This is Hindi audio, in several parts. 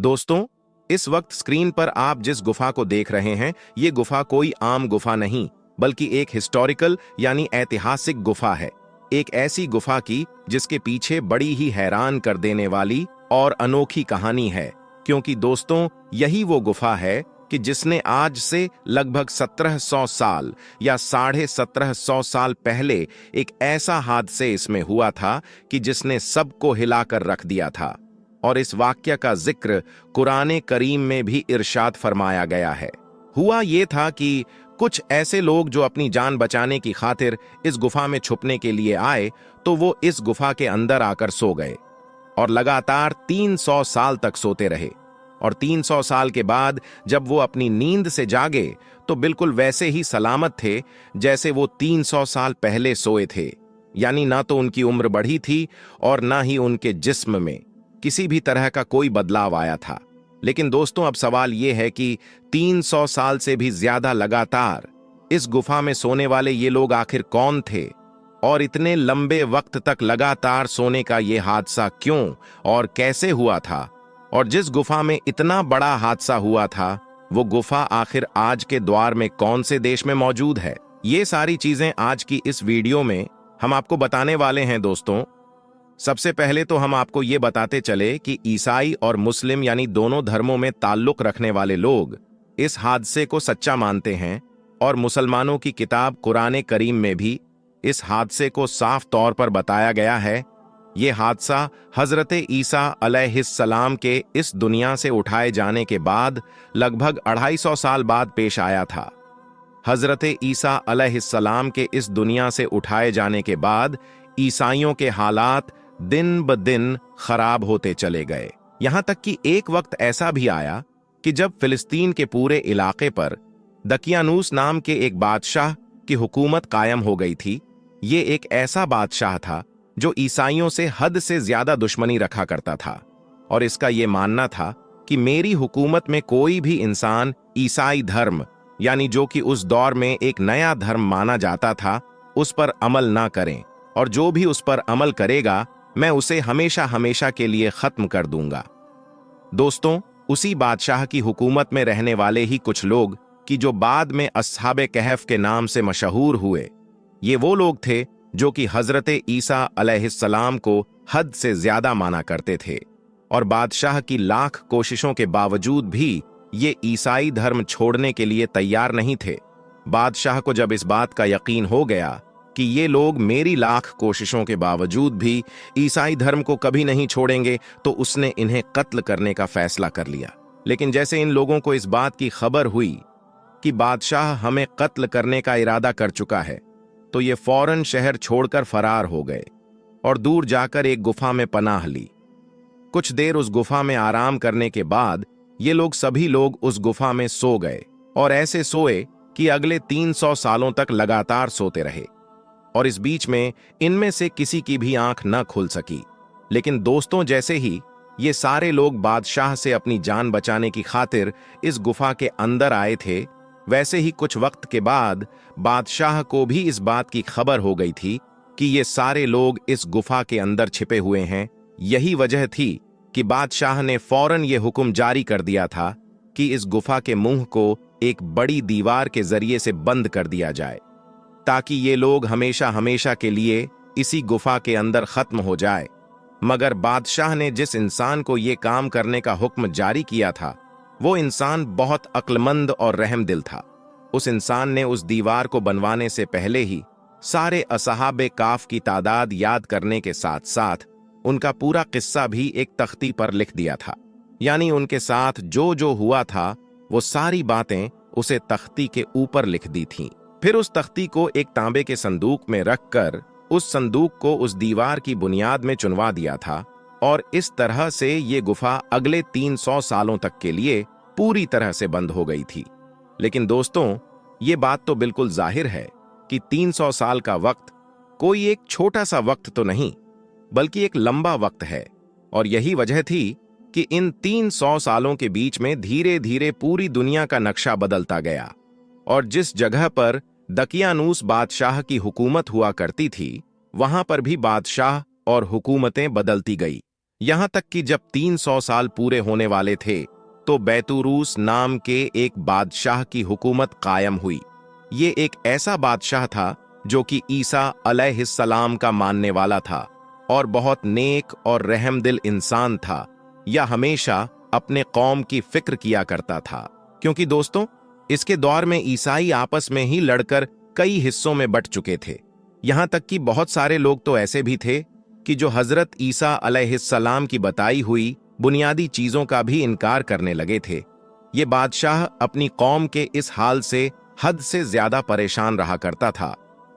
दोस्तों, इस वक्त स्क्रीन पर आप जिस गुफा को देख रहे हैं, ये गुफा कोई आम गुफा नहीं, बल्कि एक हिस्टोरिकल यानी ऐतिहासिक गुफा है। एक ऐसी गुफा की जिसके पीछे बड़ी ही हैरान कर देने वाली और अनोखी कहानी है। क्योंकि दोस्तों, यही वो गुफा है कि जिसने आज से लगभग 1700 साल या 1750 साल पहले एक ऐसा हादसे इसमें हुआ था कि जिसने सबको हिलाकर रख दिया था। और इस वाक्य का जिक्र कुरान करीम में भी इरशाद फरमाया गया है। हुआ ये था कि कुछ ऐसे लोग जो अपनी जान बचाने की खातिर इस गुफा में छुपने के लिए आए, तो वो इस गुफा के अंदर आकर सो गए और लगातार 300 साल तक सोते रहे। और 300 साल के बाद जब वो अपनी नींद से जागे तो बिल्कुल वैसे ही सलामत थे जैसे वो 300 साल पहले सोए थे। यानी ना तो उनकी उम्र बढ़ी थी और ना ही उनके जिस्म में किसी भी तरह का कोई बदलाव आया था। लेकिन दोस्तों, अब सवाल यह है कि 300 साल से भी ज्यादा लगातार इस गुफा में सोने वाले ये लोग आखिर कौन थे, और इतने लंबे वक्त तक लगातार सोने का ये हादसा क्यों और कैसे हुआ था, और जिस गुफा में इतना बड़ा हादसा हुआ था वो गुफा आखिर आज के द्वार में कौन से देश में मौजूद है। ये सारी चीजें आज की इस वीडियो में हम आपको बताने वाले हैं। दोस्तों, सबसे पहले तो हम आपको ये बताते चले कि ईसाई और मुस्लिम यानी दोनों धर्मों में ताल्लुक रखने वाले लोग इस हादसे को सच्चा मानते हैं, और मुसलमानों की किताब कुरान करीम में भी इस हादसे को साफ तौर पर बताया गया है। ये हादसा हजरत ईसा अलैहिस्सलाम के इस दुनिया से उठाए जाने के बाद लगभग 250 साल बाद पेश आया था। हजरत ईसा अलैहिस्सलाम के इस दुनिया से उठाए जाने के बाद ईसाइयों के हालात दिन ब दिन खराब होते चले गए। यहां तक कि एक वक्त ऐसा भी आया कि जब फिलिस्तीन के पूरे इलाके पर दकियानूस नाम के एक बादशाह की हुकूमत कायम हो गई थी। ये एक ऐसा बादशाह था जो ईसाइयों से हद से ज्यादा दुश्मनी रखा करता था, और इसका यह मानना था कि मेरी हुकूमत में कोई भी इंसान ईसाई धर्म यानी जो कि उस दौर में एक नया धर्म माना जाता था, उस पर अमल ना करें, और जो भी उस पर अमल करेगा मैं उसे हमेशा हमेशा के लिए खत्म कर दूंगा। दोस्तों, उसी बादशाह की हुकूमत में रहने वाले ही कुछ लोग कि जो बाद में अस्हाबे कहफ के नाम से मशहूर हुए, ये वो लोग थे जो कि हजरत ईसा अलैहिस्सलाम को हद से ज्यादा माना करते थे, और बादशाह की लाख कोशिशों के बावजूद भी ये ईसाई धर्म छोड़ने के लिए तैयार नहीं थे। बादशाह को जब इस बात का यकीन हो गया कि ये लोग मेरी लाख कोशिशों के बावजूद भी ईसाई धर्म को कभी नहीं छोड़ेंगे, तो उसने इन्हें कत्ल करने का फैसला कर लिया। लेकिन जैसे इन लोगों को इस बात की खबर हुई कि बादशाह हमें कत्ल करने का इरादा कर चुका है, तो ये फौरन शहर छोड़कर फरार हो गए और दूर जाकर एक गुफा में पनाह ली। कुछ देर उस गुफा में आराम करने के बाद ये लोग सभी लोग उस गुफा में सो गए, और ऐसे सोए कि अगले 300 सालों तक लगातार सोते रहे, और इस बीच में इनमें से किसी की भी आंख न खुल सकी। लेकिन दोस्तों, जैसे ही ये सारे लोग बादशाह से अपनी जान बचाने की खातिर इस गुफा के अंदर आए थे, वैसे ही कुछ वक्त के बाद बादशाह को भी इस बात की खबर हो गई थी कि ये सारे लोग इस गुफा के अंदर छिपे हुए हैं। यही वजह थी कि बादशाह ने फौरन ये हुक्म जारी कर दिया था कि इस गुफा के मुंह को एक बड़ी दीवार के जरिए से बंद कर दिया जाए, ताकि ये लोग हमेशा हमेशा के लिए इसी गुफा के अंदर खत्म हो जाए। मगर बादशाह ने जिस इंसान को ये काम करने का हुक्म जारी किया था, वो इंसान बहुत अक्लमंद और रहमदिल था। उस इंसान ने उस दीवार को बनवाने से पहले ही सारे असहाबे काफ की तादाद याद करने के साथ साथ उनका पूरा किस्सा भी एक तख्ती पर लिख दिया था। यानी उनके साथ जो जो हुआ था वो सारी बातें उसे तख्ती के ऊपर लिख दी थीं। फिर उस तख्ती को एक तांबे के संदूक में रखकर उस संदूक को उस दीवार की बुनियाद में चुनवा दिया था, और इस तरह से ये गुफा अगले 300 सालों तक के लिए पूरी तरह से बंद हो गई थी। लेकिन दोस्तों, ये बात तो बिल्कुल जाहिर है कि 300 साल का वक्त कोई एक छोटा सा वक्त तो नहीं, बल्कि एक लंबा वक्त है। और यही वजह थी कि इन 300 सालों के बीच में धीरे धीरे पूरी दुनिया का नक्शा बदलता गया, और जिस जगह पर दकियानूस बादशाह की हुकूमत हुआ करती थी, वहां पर भी बादशाह और हुकूमतें बदलती गई। यहां तक कि जब 300 साल पूरे होने वाले थे तो बैतुरूस नाम के एक बादशाह की हुकूमत कायम हुई। ये एक ऐसा बादशाह था जो कि ईसा अलैहिस्सलाम का मानने वाला था और बहुत नेक और रहमदिल इंसान था। यह हमेशा अपने कौम की फिक्र किया करता था, क्योंकि दोस्तों इसके दौर में ईसाई आपस में ही लड़कर कई हिस्सों में बंट चुके थे। यहां तक कि बहुत सारे लोग तो ऐसे भी थे कि जो हजरत ईसा अलैहिस्सलाम की बताई हुई बुनियादी चीजों का भी इनकार करने लगे थे। ये बादशाह अपनी कौम के इस हाल से हद से ज्यादा परेशान रहा करता था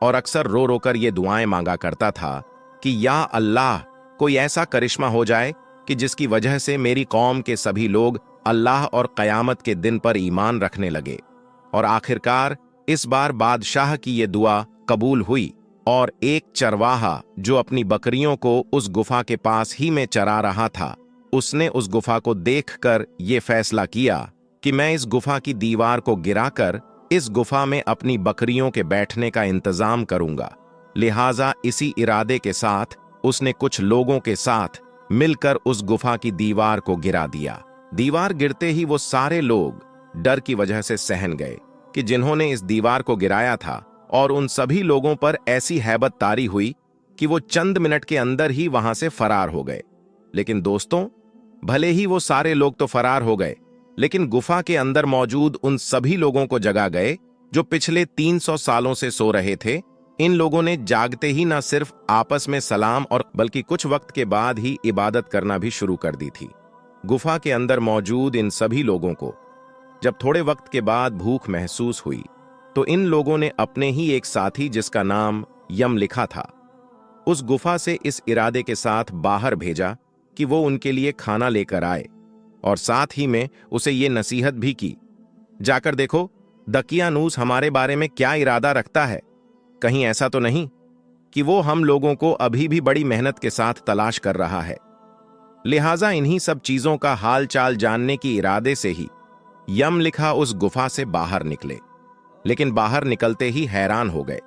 और अक्सर रो रो कर ये दुआएं मांगा करता था कि या अल्लाह, कोई ऐसा करिश्मा हो जाए कि जिसकी वजह से मेरी कौम के सभी लोग अल्लाह और क़यामत के दिन पर ईमान रखने लगे। और आखिरकार इस बार बादशाह की ये दुआ कबूल हुई और एक चरवाहा जो अपनी बकरियों को उस गुफा के पास ही में चरा रहा था, उसने उस गुफा को देखकर ये फैसला किया कि मैं इस गुफा की दीवार को गिराकर इस गुफा में अपनी बकरियों के बैठने का इंतजाम करूंगा। लिहाजा इसी इरादे के साथ उसने कुछ लोगों के साथ मिलकर उस गुफा की दीवार को गिरा दिया। दीवार गिरते ही वो सारे लोग डर की वजह से सहन गए कि जिन्होंने इस दीवार को गिराया था, और उन सभी लोगों पर ऐसी हैबत तारी हुई कि वो चंद मिनट के अंदर ही वहां से फरार हो गए। लेकिन दोस्तों, भले ही वो सारे लोग तो फरार हो गए, लेकिन गुफा के अंदर मौजूद उन सभी लोगों को जगा गए जो पिछले 300 सालों से सो रहे थे। इन लोगों ने जागते ही न सिर्फ आपस में सलाम और बल्कि कुछ वक्त के बाद ही इबादत करना भी शुरू कर दी थी। गुफा के अंदर मौजूद इन सभी लोगों को जब थोड़े वक्त के बाद भूख महसूस हुई तो इन लोगों ने अपने ही एक साथी जिसका नाम यमलिखा था, उस गुफा से इस इरादे के साथ बाहर भेजा कि वो उनके लिए खाना लेकर आए, और साथ ही में उसे ये नसीहत भी की, जाकर देखो दकियानूस हमारे बारे में क्या इरादा रखता है। कहीं ऐसा तो नहीं कि वो हम लोगों को अभी भी बड़ी मेहनत के साथ तलाश कर रहा है। लिहाजा इन्हीं सब चीजों का हाल चाल जानने की इरादे से ही यमलिखा उस गुफा से बाहर निकले। लेकिन बाहर निकलते ही हैरान हो गए,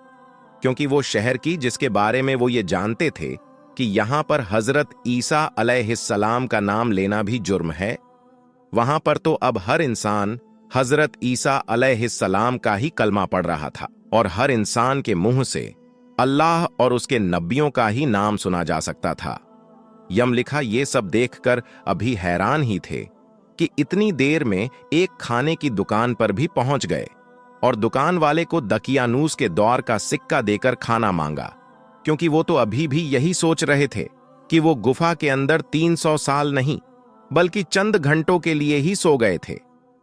क्योंकि वो शहर की जिसके बारे में वो ये जानते थे कि यहां पर हजरत ईसा अलैहिस्सलाम का नाम लेना भी जुर्म है, वहां पर तो अब हर इंसान हजरत ईसा अलैहिस्सलाम का ही कलमा पढ़ रहा था और हर इंसान के मुंह से अल्लाह और उसके नबियों का ही नाम सुना जा सकता था। यमलिखा ये सब देखकर अभी हैरान ही थे कि इतनी देर में एक खाने की दुकान पर भी पहुंच गए और दुकान वाले को दकियानूस के दौर का सिक्का देकर खाना मांगा, क्योंकि वो तो अभी भी यही सोच रहे थे कि वो गुफा के अंदर 300 साल नहीं बल्कि चंद घंटों के लिए ही सो गए थे।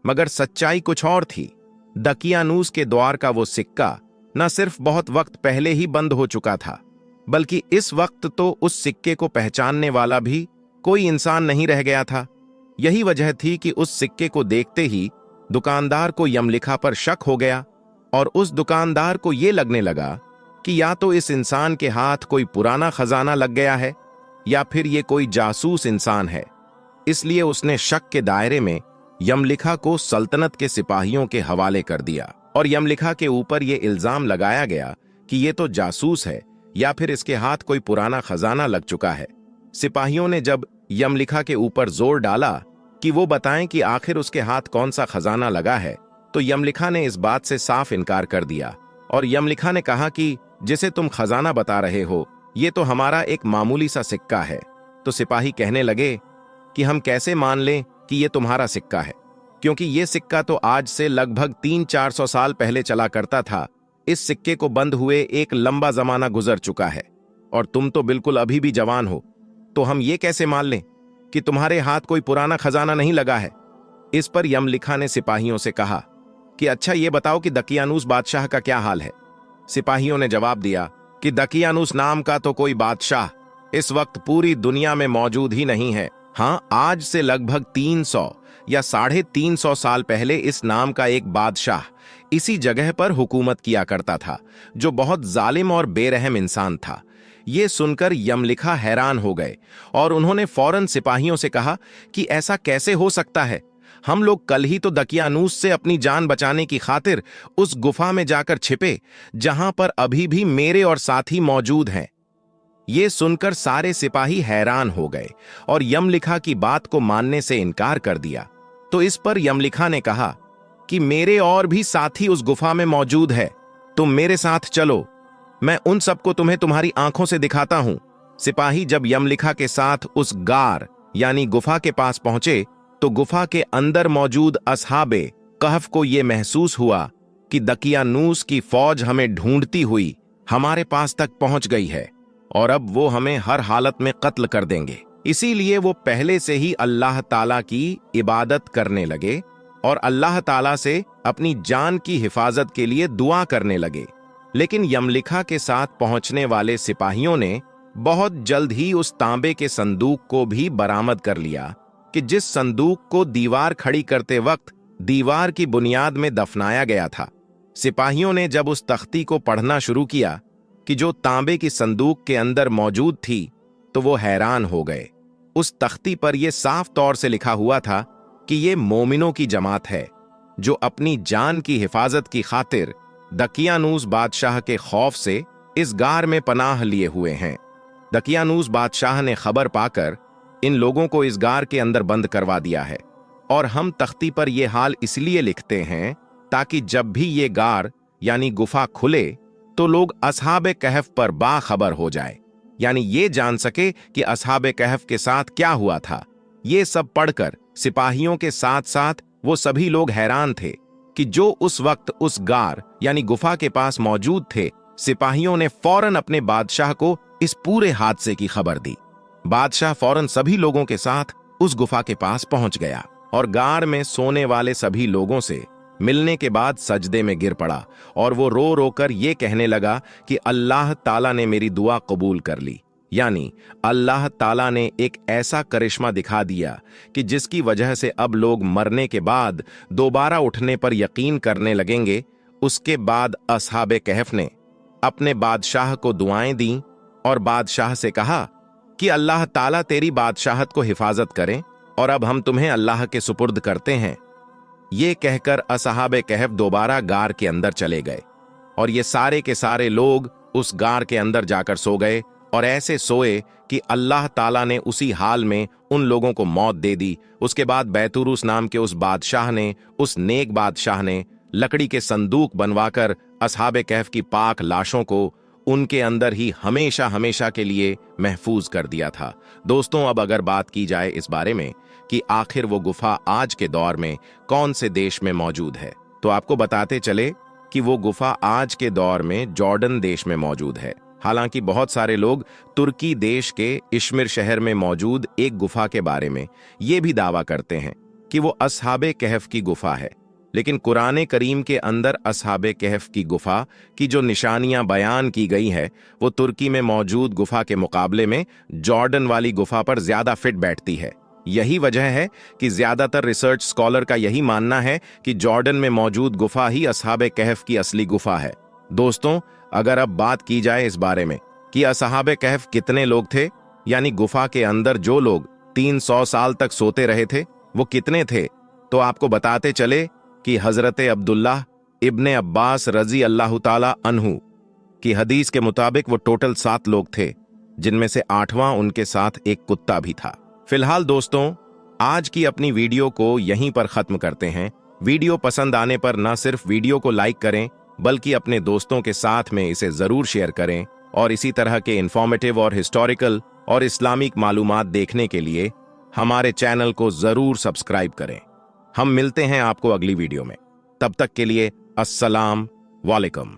मगर सच्चाई कुछ और थी। दकियानूस के द्वार का वो सिक्का न सिर्फ बहुत वक्त पहले ही बंद हो चुका था, बल्कि इस वक्त तो उस सिक्के को पहचानने वाला भी कोई इंसान नहीं रह गया था। यही वजह थी कि उस सिक्के को देखते ही दुकानदार को यमलिखा पर शक हो गया और उस दुकानदार को यह लगने लगा कि या तो इस इंसान के हाथ कोई पुराना खजाना लग गया है या फिर ये कोई जासूस इंसान है। इसलिए उसने शक के दायरे में यमलिखा को सल्तनत के सिपाहियों के हवाले कर दिया और यमलिखा के ऊपर यह इल्जाम लगाया गया कि ये तो जासूस है या फिर इसके हाथ कोई पुराना खजाना लग चुका है। सिपाहियों ने जब यमलिखा के ऊपर जोर डाला कि वो बताएं कि आखिर उसके हाथ कौन सा खजाना लगा है, तो यमलिखा ने इस बात से साफ इनकार कर दिया और यमलिखा ने कहा कि जिसे तुम खजाना बता रहे हो ये तो हमारा एक मामूली सा सिक्का है। तो सिपाही कहने लगे कि हम कैसे मान लें कि ये तुम्हारा सिक्का है, क्योंकि ये सिक्का तो आज से लगभग 300-400 साल पहले चला करता था। इस सिक्के को बंद हुए एक लंबा जमाना गुजर चुका है और तुम तो बिल्कुल अभी भी जवान हो, तो हम ये कैसे मान लें कि तुम्हारे हाथ कोई पुराना खजाना नहीं लगा है। इस पर यमलिखा ने सिपाहियों से कहा कि अच्छा ये बताओ कि दकियानूस बादशाह का क्या हाल है। सिपाहियों ने जवाब दिया कि दकियानूस नाम का तो कोई बादशाह इस वक्त पूरी दुनिया में मौजूद ही नहीं है। हाँ, आज से लगभग 300 या 350 साल पहले इस नाम का एक बादशाह इसी जगह पर हुकूमत किया करता था, जो बहुत जालिम और बेरहम इंसान था। ये सुनकर यमलिखा हैरान हो गए और उन्होंने फौरन सिपाहियों से कहा कि ऐसा कैसे हो सकता है, हम लोग कल ही तो दकियानूस से अपनी जान बचाने की खातिर उस गुफा में जाकर छिपे जहां पर अभी भी मेरे और साथी मौजूद हैं। ये सुनकर सारे सिपाही हैरान हो गए और यमलिखा की बात को मानने से इनकार कर दिया। तो इस पर यमलिखा ने कहा कि मेरे और भी साथी उस गुफा में मौजूद है, तुम मेरे साथ चलो, मैं उन सबको तुम्हें तुम्हारी आंखों से दिखाता हूं। सिपाही जब यमलिखा के साथ उस गार यानी गुफा के पास पहुंचे तो गुफा के अंदर मौजूद असहाबे कहफ को यह महसूस हुआ कि दकियानूस की फौज हमें ढूंढती हुई हमारे पास तक पहुंच गई है और अब वो हमें हर हालत में कत्ल कर देंगे। इसीलिए वो पहले से ही अल्लाह ताला की इबादत करने लगे और अल्लाह ताला से अपनी जान की हिफाजत के लिए दुआ करने लगे। लेकिन यमलिखा के साथ पहुंचने वाले सिपाहियों ने बहुत जल्द ही उस तांबे के संदूक को भी बरामद कर लिया कि जिस संदूक को दीवार खड़ी करते वक्त दीवार की बुनियाद में दफनाया गया था। सिपाहियों ने जब उस तख्ती को पढ़ना शुरू किया कि जो तांबे की संदूक के अंदर मौजूद थी तो वो हैरान हो गए। उस तख्ती पर यह साफ तौर से लिखा हुआ था कि ये मोमिनों की जमात है जो अपनी जान की हिफाजत की खातिर दकियानूस बादशाह के खौफ से इस गार में पनाह लिए हुए हैं। दकियानूस बादशाह ने खबर पाकर इन लोगों को इस गार के अंदर बंद करवा दिया है और हम तख्ती पर यह हाल इसलिए लिखते हैं ताकि जब भी ये गार यानी गुफा खुले तो लोग असहाबे कहफ पर बाखबर हो जाए, यानी ये जान सके कि असहाबे कहफ के साथ क्या हुआ था। ये सब पढ़कर सिपाहियों के साथ साथ वो सभी लोग हैरान थे कि जो उस वक्त उस गार यानी गुफा के पास मौजूद थे। सिपाहियों ने फौरन अपने बादशाह को इस पूरे हादसे की खबर दी। बादशाह फौरन सभी लोगों के साथ उस गुफा के पास पहुंच गया और गार में सोने वाले सभी लोगों से मिलने के बाद सजदे में गिर पड़ा और वो रो रो कर ये कहने लगा कि अल्लाह ताला ने मेरी दुआ कबूल कर ली, यानी अल्लाह ताला ने एक ऐसा करिश्मा दिखा दिया कि जिसकी वजह से अब लोग मरने के बाद दोबारा उठने पर यकीन करने लगेंगे। उसके बाद असहाबे कहफ ने अपने बादशाह को दुआएं दी और बादशाह से कहा कि अल्लाह ताला तेरी बादशाहत को हिफाजत करें और अब हम तुम्हें अल्लाह के सुपुर्द करते हैं। ये कहकर असहाबे कहफ दोबारा गार के अंदर चले गए और ये सारे के सारे लोग उस गार के अंदर जाकर सो गए और ऐसे सोए कि अल्लाह ताला ने उसी हाल में उन लोगों को मौत दे दी। उसके बाद बैतुरूस नाम के उस बादशाह ने, उस नेक बादशाह ने लकड़ी के संदूक बनवाकर असहाबे कहफ की पाक लाशों को उनके अंदर ही हमेशा हमेशा के लिए महफूज कर दिया था। दोस्तों, अब अगर बात की जाए इस बारे में कि आखिर वो गुफा आज के दौर में कौन से देश में मौजूद है, तो आपको बताते चले कि वो गुफा आज के दौर में जॉर्डन देश में मौजूद है। हालांकि बहुत सारे लोग तुर्की देश के इश्मिर शहर में मौजूद एक गुफा के बारे में ये भी दावा करते हैं कि वो असहाबे कहफ की गुफा है, लेकिन कुरान करीम के अंदर असहाबे कहफ की गुफा की जो निशानियां बयान की गई है वो तुर्की में मौजूद गुफा के मुकाबले में जॉर्डन वाली गुफा पर ज्यादा फिट बैठती है। यही वजह है कि ज्यादातर रिसर्च स्कॉलर का यही मानना है कि जॉर्डन में मौजूद गुफा ही असहाबे कहफ की असली गुफा है। दोस्तों, अगर अब बात की जाए इस बारे में कि असहाबे कहफ कितने लोग थे, यानी गुफा के अंदर जो लोग 300 साल तक सोते रहे थे वो कितने थे, तो आपको बताते चले कि हजरत अब्दुल्लाह इब्ने अब्बास रजी अल्लाह ताला अन्हु की हदीस के मुताबिक वो टोटल 7 लोग थे, जिनमें से 8वां उनके साथ एक कुत्ता भी था। फिलहाल दोस्तों, आज की अपनी वीडियो को यहीं पर खत्म करते हैं। वीडियो पसंद आने पर न सिर्फ वीडियो को लाइक करें बल्कि अपने दोस्तों के साथ में इसे जरूर शेयर करें और इसी तरह के इंफॉर्मेटिव और हिस्टोरिकल और इस्लामिक मालूमात देखने के लिए हमारे चैनल को जरूर सब्सक्राइब करें। हम मिलते हैं आपको अगली वीडियो में, तब तक के लिए अस्सलाम वालेकुम।